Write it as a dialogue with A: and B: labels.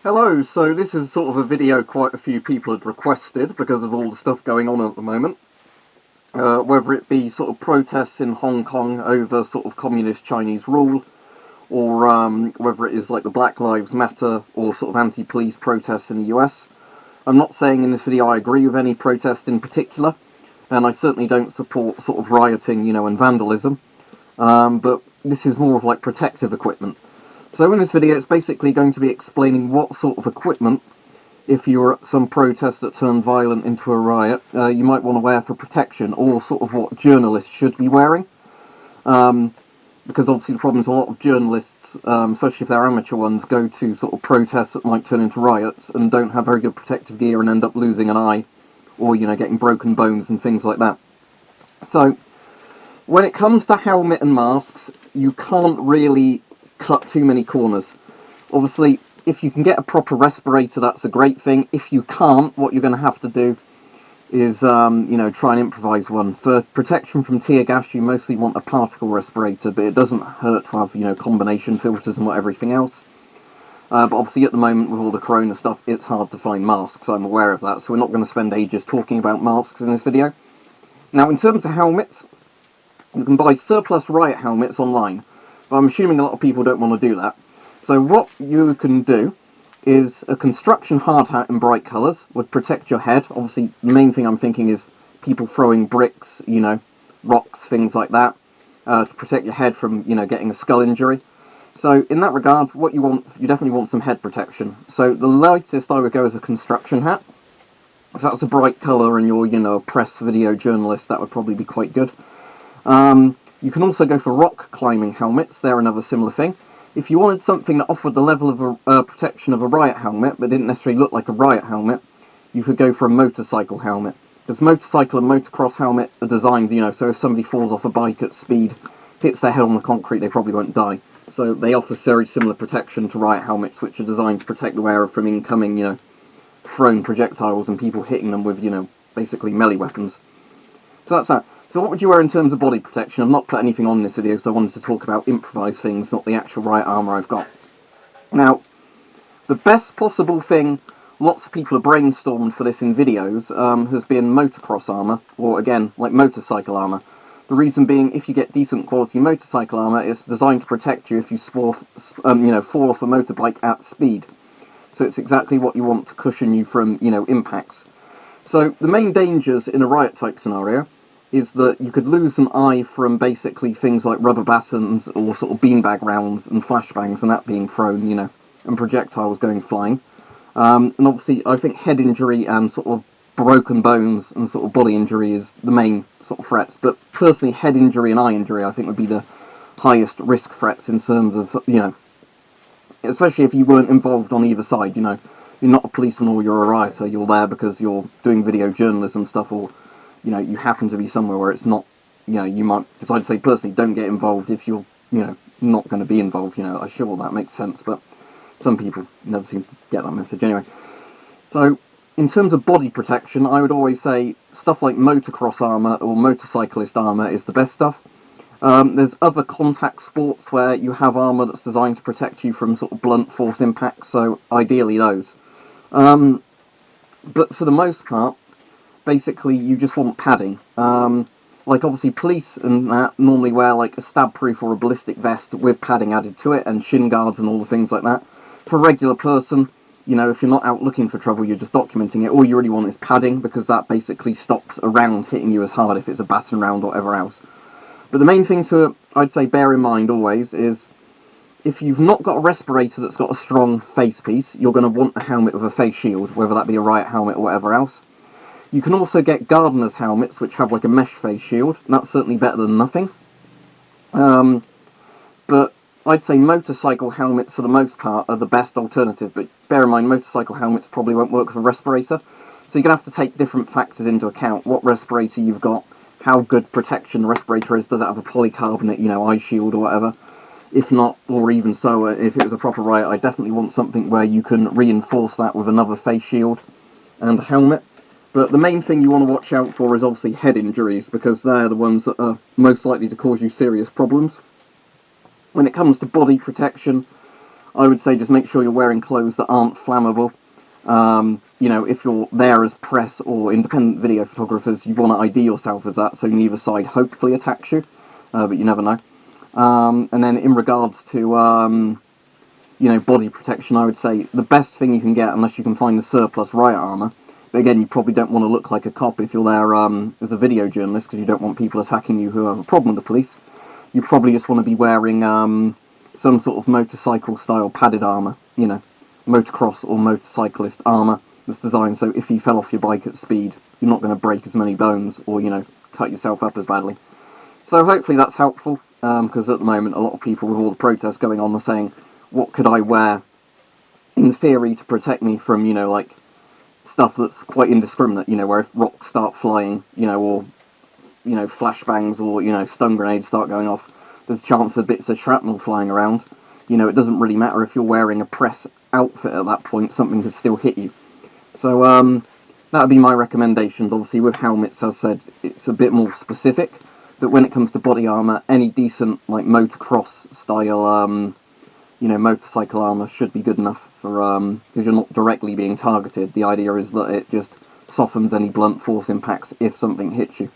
A: Hello, so this is sort of a video quite a few people had requested because of all the stuff going on at the moment. Whether it be sort of protests in Hong Kong over sort of communist Chinese rule, or whether it is like the Black Lives Matter or sort of anti-police protests in the US. I'm not saying in this video I agree with any protest in particular, and I certainly don't support sort of rioting, and vandalism, but this is more of like protective equipment. So in this video it's basically going to be explaining what sort of equipment, if you're at some protest that turned violent into a riot, you might want to wear for protection, or sort of what journalists should be wearing. Because obviously the problem is a lot of journalists, especially if they're amateur ones, go to sort of protests that might turn into riots and don't have very good protective gear and end up losing an eye, or getting broken bones and things like that. So when it comes to helmet and masks, you can't really cut too many corners. Obviously, if you can get a proper respirator, that's a great thing. If you can't, what you're going to have to do is, try and improvise one. For protection from tear gas, you mostly want a particle respirator, but it doesn't hurt to have, combination filters and everything else. But obviously at the moment, with all the corona stuff, it's hard to find masks. I'm aware of that, so we're not going to spend ages talking about masks in this video. Now, in terms of helmets, you can buy surplus Riot helmets online. But I'm assuming a lot of people don't want to do that. So what you can do is a construction hard hat in bright colours would protect your head. Obviously, the main thing I'm thinking is people throwing bricks, rocks, things like that, to protect your head from, getting a skull injury. So in that regard, what you definitely want some head protection. So the lightest I would go is a construction hat. If that's a bright colour and you're, a press video journalist, that would probably be quite good. You can also go for rock climbing helmets. They're another similar thing. If you wanted something that offered the level of protection of a Riot helmet, but didn't necessarily look like a Riot helmet, you could go for a motorcycle helmet. Because motorcycle and motocross helmet are designed, so if somebody falls off a bike at speed, hits their head on the concrete, they probably won't die. So they offer very similar protection to Riot helmets, which are designed to protect the wearer from incoming, thrown projectiles and people hitting them with, basically melee weapons. So that's that. So what would you wear in terms of body protection? I've not put anything on this video because I wanted to talk about improvised things, not the actual Riot armour I've got. Now, the best possible thing, lots of people have brainstormed for this in videos, has been motocross armour, or again, like motorcycle armour. The reason being, if you get decent quality motorcycle armour, it's designed to protect you if you fall off a motorbike at speed. So it's exactly what you want to cushion you from, impacts. So the main dangers in a Riot type scenario is that you could lose an eye from basically things like rubber batons or sort of beanbag rounds and flashbangs and that being thrown, and projectiles going flying. And obviously I think head injury and sort of broken bones and sort of body injury is the main sort of threats. But personally, head injury and eye injury I think would be the highest risk threats in terms of, especially if you weren't involved on either side, you're not a policeman or you're a rioter, you're there because you're doing video journalism stuff, or you happen to be somewhere where it's not, you might decide to say, personally, don't get involved if you're, not going to be involved, I'm sure that makes sense, but some people never seem to get that message anyway. So, in terms of body protection, I would always say stuff like motocross armour or motorcyclist armour is the best stuff. There's other contact sports where you have armour that's designed to protect you from sort of blunt force impacts, so ideally those. But for the most part, basically you just want padding. Like obviously police and that normally wear like a stab-proof or a ballistic vest with padding added to it, and shin guards and all the things like that. For a regular person, if you're not out looking for trouble, you're just documenting it, all you really want is padding, because that basically stops a round hitting you as hard if it's a baton round or whatever else. But the main thing to, I'd say, bear in mind always is, if you've not got a respirator that's got a strong face piece, you're going to want a helmet with a face shield, whether that be a Riot helmet or whatever else. You can also get gardener's helmets, which have like a mesh face shield, and that's certainly better than nothing. But I'd say motorcycle helmets, for the most part, are the best alternative, but bear in mind, motorcycle helmets probably won't work with a respirator, so you're going to have to take different factors into account. What respirator you've got, how good protection the respirator is, does it have a polycarbonate, eye shield or whatever? If not, or even so, if it was a proper Riot, I definitely want something where you can reinforce that with another face shield and a helmet. But the main thing you want to watch out for is obviously head injuries, because they're the ones that are most likely to cause you serious problems. When it comes to body protection, I would say just make sure you're wearing clothes that aren't flammable. You know, if you're there as press or independent video photographers, you want to ID yourself as that, so neither side hopefully attacks you, but you never know. And then in regards to, you know, body protection, I would say the best thing you can get, unless you can find the surplus Riot armour, but again, you probably don't want to look like a cop if you're there as a video journalist, because you don't want people attacking you who have a problem with the police. You probably just want to be wearing some sort of motorcycle-style padded armour, you know, motocross or motorcyclist armour that's designed so if you fell off your bike at speed, you're not going to break as many bones or, you know, cut yourself up as badly. So hopefully that's helpful, because at the moment a lot of people with all the protests going on are saying, what could I wear in theory to protect me from, you know, like, stuff that's quite indiscriminate, you know, where if rocks start flying, you know, or, you know, flashbangs or, you know, stun grenades start going off, there's a chance of bits of shrapnel flying around. You know, it doesn't really matter if you're wearing a press outfit at that point, something could still hit you. So, that would be my recommendations. Obviously, with helmets, as I said, it's a bit more specific, but when it comes to body armour, any decent, like, motocross style, you know, motorcycle armour should be good enough for, because you're not directly being targeted. The idea is that it just softens any blunt force impacts if something hits you.